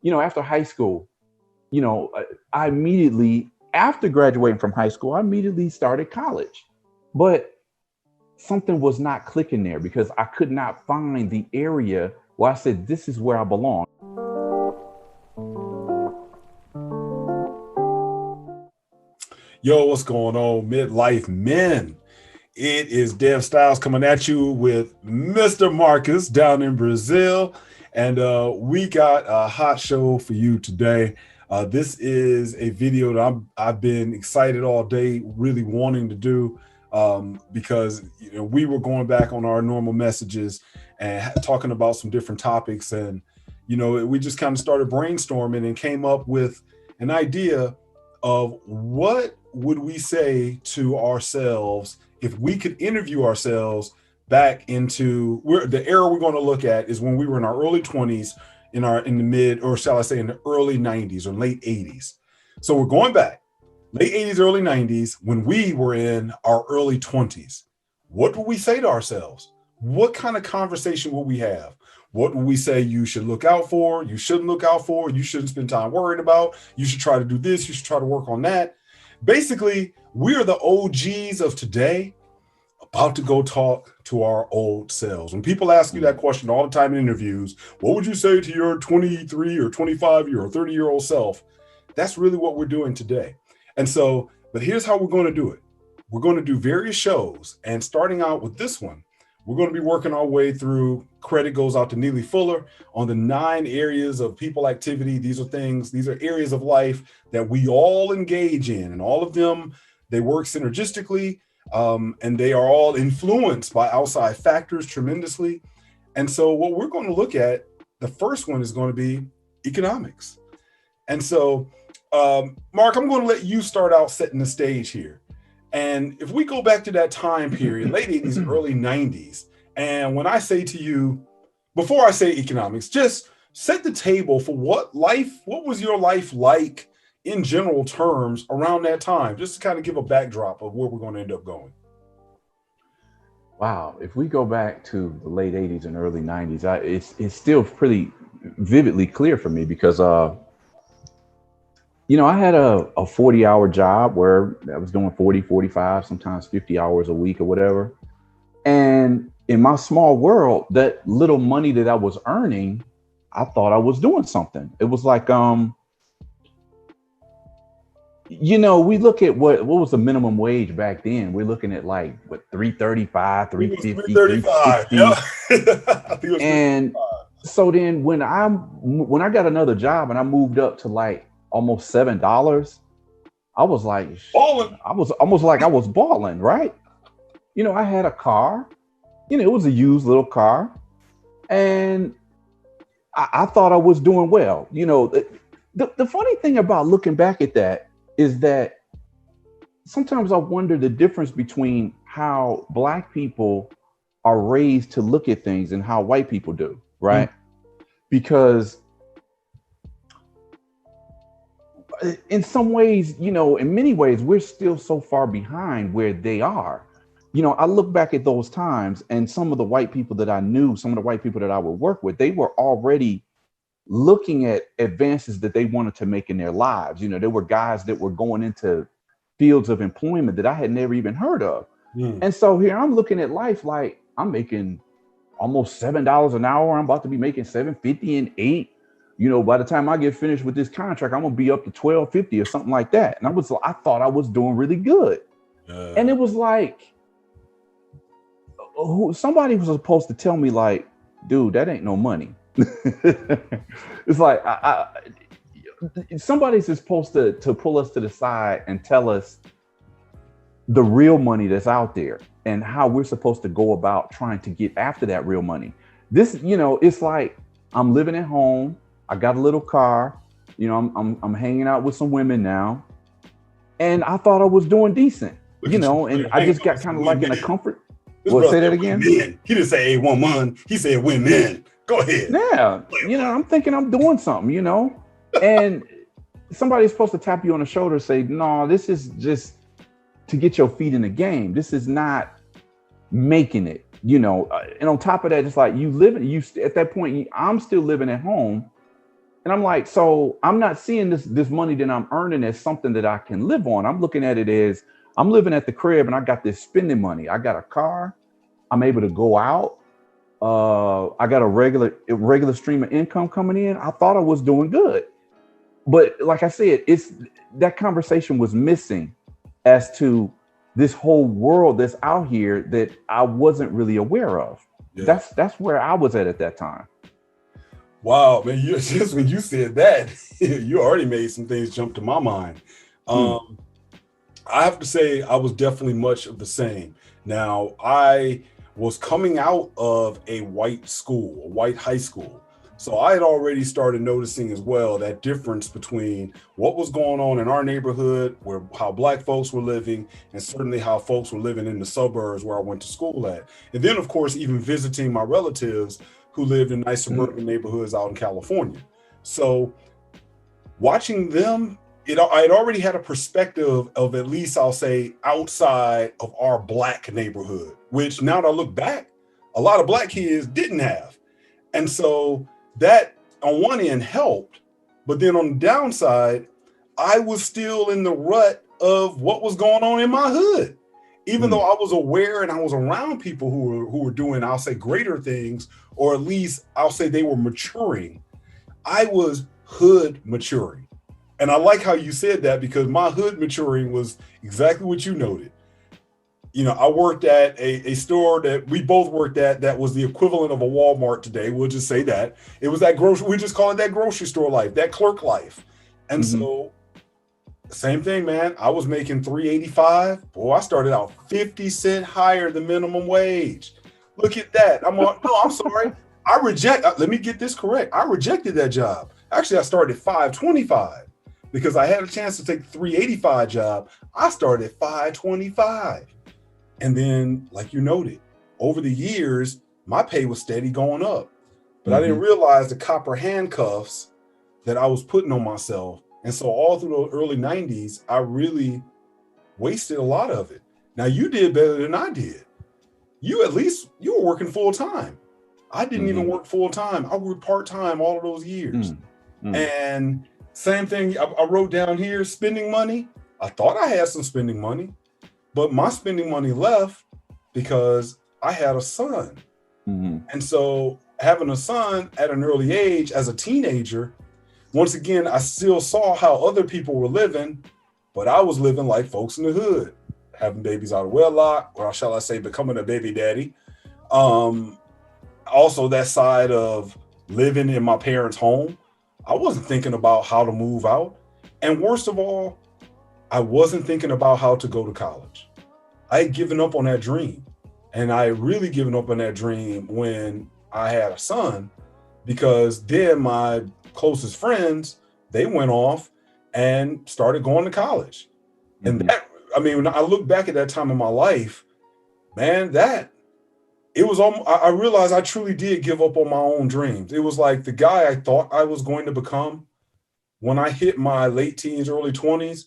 after high school, I immediately, after graduating from high school, I immediately started college. But something was not clicking there because I could not find the area where I said, this is where I belong. Yo, what's going on, midlife men? It is Dev Styles coming at you with Mr. Marcus down in Brazil. And we got a hot show for you today. This is a video that I've been excited all day, really wanting to do because we were going back on our normal messages and talking about some different topics. And, we just kind of started brainstorming and came up with an idea of what would we say to ourselves if we could interview ourselves back into the era we're going to look at is when we were in our early 20s, in the mid, or shall I say in the early 90s or late 80s. So we're going back, late 80s, early 90s, when we were in our early 20s. What would we say to ourselves? What kind of conversation would we have? What would we say you should look out for? You shouldn't look out for? You shouldn't spend time worrying about? You should try to do this. You should try to work on that. Basically, we are the OGs of today about to go talk to our old selves. When people ask you that question all the time in interviews, what would you say to your 23 or 25 year or 30-year-old self? That's really what we're doing today. And so, but here's how we're going to do it. We're going to do various shows, and starting out with this one, we're going to be working our way through. Credit goes out to Neely Fuller on the 9 areas of people activity. These are areas of life that we all engage in, and all of them, they work synergistically, and they are all influenced by outside factors tremendously. And so what we're going to look at, the first one is going to be economics. And so, Mark, I'm going to let you start out setting the stage here. And if we go back to that time period, late 80s, early 90s, and when I say to you, before I say economics, just set the table for what was your life like in general terms around that time, just to kind of give a backdrop of where we're going to end up going. Wow. If we go back to the late 80s and early 90s, it's still pretty vividly clear for me because, I had a 40-hour job where I was doing 40, 45, sometimes 50 hours a week or whatever. And in my small world, that little money that I was earning, I thought I was doing something. It was like, we look at what was the minimum wage back then. We're looking at like what, 335, 350, 360. Yeah. And so then when I got another job and I moved up to like almost $7, I was like, balling. I was almost like I was balling, right? I had a car, it was a used little car, and I thought I was doing well. The funny thing about looking back at that is that sometimes I wonder the difference between how Black people are raised to look at things and how white people do, right? Because in some ways, in many ways, we're still so far behind where they are. I look back at those times, and some of the white people that I knew, some of the white people that I would work with, they were already looking at advances that they wanted to make in their lives. There were guys that were going into fields of employment that I had never even heard of. And so here I'm looking at life like I'm making almost $7 an hour. I'm about to be making $7.50 and $8. By the time I get finished with this contract, I'm gonna be up to $12.50 or something like that. And I thought I was doing really good. And it was like, somebody was supposed to tell me like, dude, that ain't no money. It's like somebody's supposed to pull us to the side and tell us the real money that's out there and how we're supposed to go about trying to get after that real money. This, it's like I'm living at home. I got a little car. I'm hanging out with some women now, and I thought I was doing decent. And I just got kind of like in a comfort. Well, say that again. Women. He didn't say a woman. He said women. Go ahead. Yeah. I'm thinking I'm doing something, and somebody's supposed to tap you on the shoulder and say, no, this is just to get your feet in the game. This is not making it, and on top of that, it's like at that point, I'm still living at home. And I'm like, so I'm not seeing this money that I'm earning as something that I can live on. I'm looking at it as I'm living at the crib and I got this spending money. I got a car. I'm able to go out. I got a regular stream of income coming in. I thought I was doing good. But like I said, it's that conversation was missing as to this whole world that's out here that I wasn't really aware of. Yeah. That's where I was at that time. Wow, man, you just when you said that, you already made some things jump to my mind. I have to say I was definitely much of the same. Now, I was coming out of a white school, a white high school. So I had already started noticing as well that difference between what was going on in our neighborhood, where how Black folks were living, and certainly how folks were living in the suburbs where I went to school at. And then, of course, even visiting my relatives who lived in nice suburban neighborhoods out in California. So watching them, I had already had a perspective of at least, I'll say, outside of our Black neighborhood, which now that I look back, a lot of Black kids didn't have. And so that on one end helped, but then on the downside, I was still in the rut of what was going on in my hood. Even though I was aware and I was around people who were doing, I'll say, greater things, or at least I'll say they were maturing, I was hood maturing. And I like how you said that, because my hood maturing was exactly what you noted. You know, I worked at a store that we both worked at that was the equivalent of a Walmart today. We'll just say that. It was that we just call it that grocery store life, that clerk life. And so same thing, man. I was making $3.85. Boy, I started out 50 cents higher than minimum wage. Look at that. I'm sorry. Let me get this correct. I rejected that job. Actually, I started at $5.25 because I had a chance to take the $3.85 job. I started at $5.25. And then, like you noted, over the years, my pay was steady going up. But I didn't realize the copper handcuffs that I was putting on myself. And so all through the early 90s, I really wasted a lot of it. Now, you did better than I did. You were working full time. I didn't even work full time. I worked part time all of those years. And same thing, I wrote down here, spending money. I thought I had some spending money, but my spending money left because I had a son. And so having a son at an early age as a teenager, once again, I still saw how other people were living, but I was living like folks in the hood, having babies out of wedlock, or shall I say, becoming a baby daddy. Also, that side of living in my parents' home, I wasn't thinking about how to move out. And worst of all, I wasn't thinking about how to go to college. I had given up on that dream. And I had really given up on that dream when I had a son, because then my closest friends, they went off and started going to college. And that, I mean, when I look back at that time in my life, man, I realized I truly did give up on my own dreams. It was like the guy I thought I was going to become. When I hit my late teens, early 20s,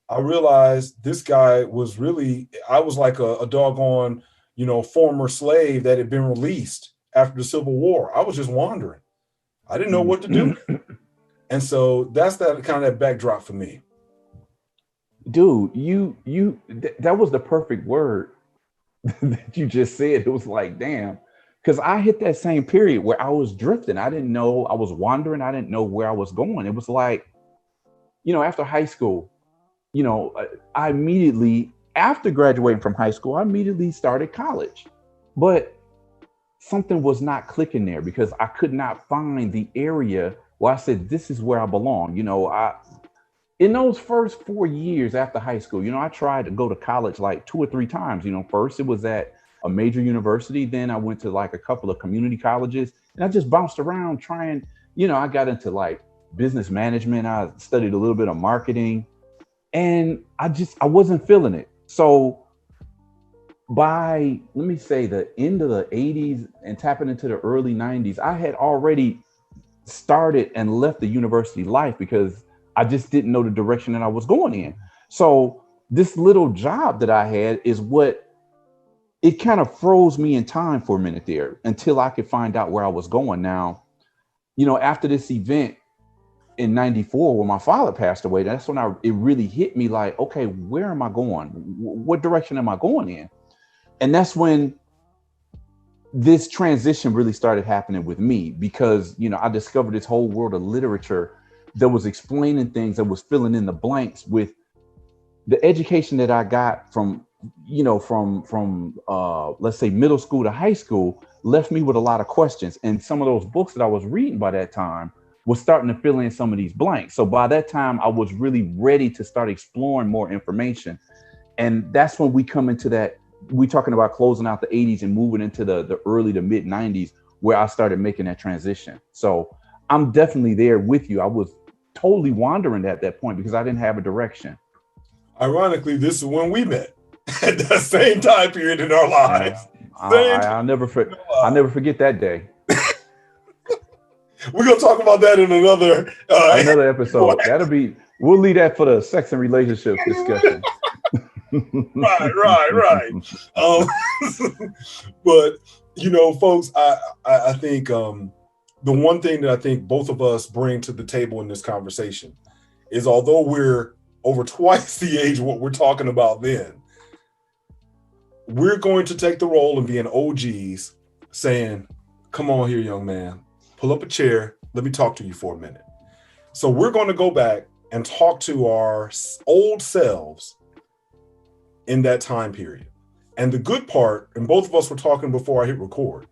I realized this guy was I was like a doggone, former slave that had been released after the Civil War. I was just wandering. I didn't know what to do. And so that's that kind of that backdrop for me. Dude, that was the perfect word that you just said. It was like, damn, because I hit that same period where I was drifting. I didn't know, I was wandering. I didn't know where I was going. It was like, after high school, I immediately, after graduating from high school, I immediately started college. But something was not clicking there because I could not find the area where I said, this is where I belong. In those first 4 years after high school, I tried to go to college like 2 or 3 times. First it was at a major university. Then I went to like a couple of community colleges, and I just bounced around trying, I got into like business management. I studied a little bit of marketing, and I wasn't feeling it. So by, let me say, the end of the 80s and tapping into the early 90s, I had already started and left the university life because I just didn't know the direction that I was going in. So this little job that I had is what it kind of froze me in time for a minute there until I could find out where I was going. Now, after this event, in 94 when my father passed away, that's when it really hit me like, okay, where am I going? What direction am I going in? And that's when this transition really started happening with me, because, you know, I discovered this whole world of literature that was explaining things, that was filling in the blanks with the education that I got from, you know, from let's say middle school to high school, left me with a lot of questions. And some of those books that I was reading by that time was starting to fill in some of these blanks. So by that time, I was really ready to start exploring more information. And that's when we come into that, we talking about closing out the 80s and moving into the early to mid 90s, where I started making that transition. So I'm definitely there with you. I was totally wandering at that point because I didn't have a direction. Ironically, this is when we met at the same time period in our lives. I'll never forget that day. We're gonna talk about that in another episode. We'll leave that for the sex and relationships discussion. Right. But you know, folks, I think the one thing that I think both of us bring to the table in this conversation is, although we're over twice the age of what we're talking about then, we're going to take the role of being OGs, saying, come on here, young man, pull up a chair, let me talk to you for a minute. So we're going to go back and talk to our old selves in that time period. And the good part, and both of us were talking before I hit record,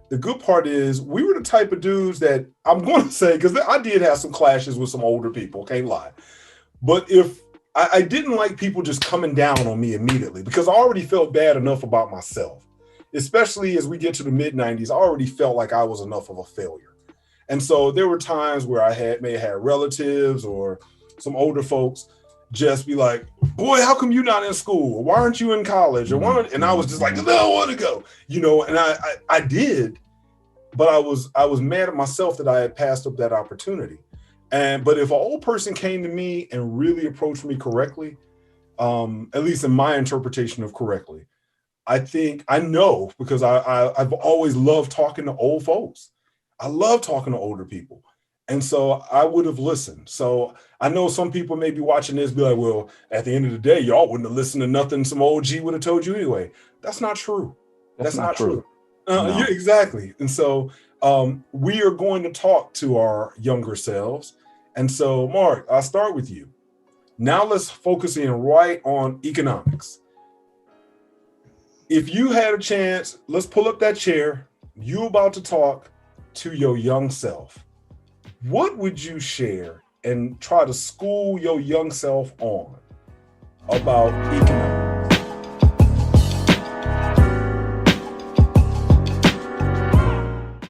the good part is we were the type of dudes that, I'm going to say, because I did have some clashes with some older people, can't lie. But if I didn't like people just coming down on me immediately, because I already felt bad enough about myself, especially as we get to the mid 90s, I already felt like I was enough of a failure. And so there were times where I may have had relatives or some older folks just be like, boy, how come you're not in school? Or why aren't you in college? Or and I was just like, no, I don't want to go, you know, and I did, but I was mad at myself that I had passed up that opportunity. But if an old person came to me and really approached me correctly, at least in my interpretation of correctly, I know, because I've always loved talking to old folks. I love talking to older people. And so I would have listened. So I know some people may be watching this, be like, well, at the end of the day, y'all wouldn't have listened to nothing some OG would have told you anyway. That's not true. That's not true. No. Yeah, exactly. And so we are going to talk to our younger selves. And so, Mark, I'll start with you. Now let's focus in right on economics. If you had a chance, let's pull up that chair. You about to talk to your young self. What would you share and try to school your young self on about economics?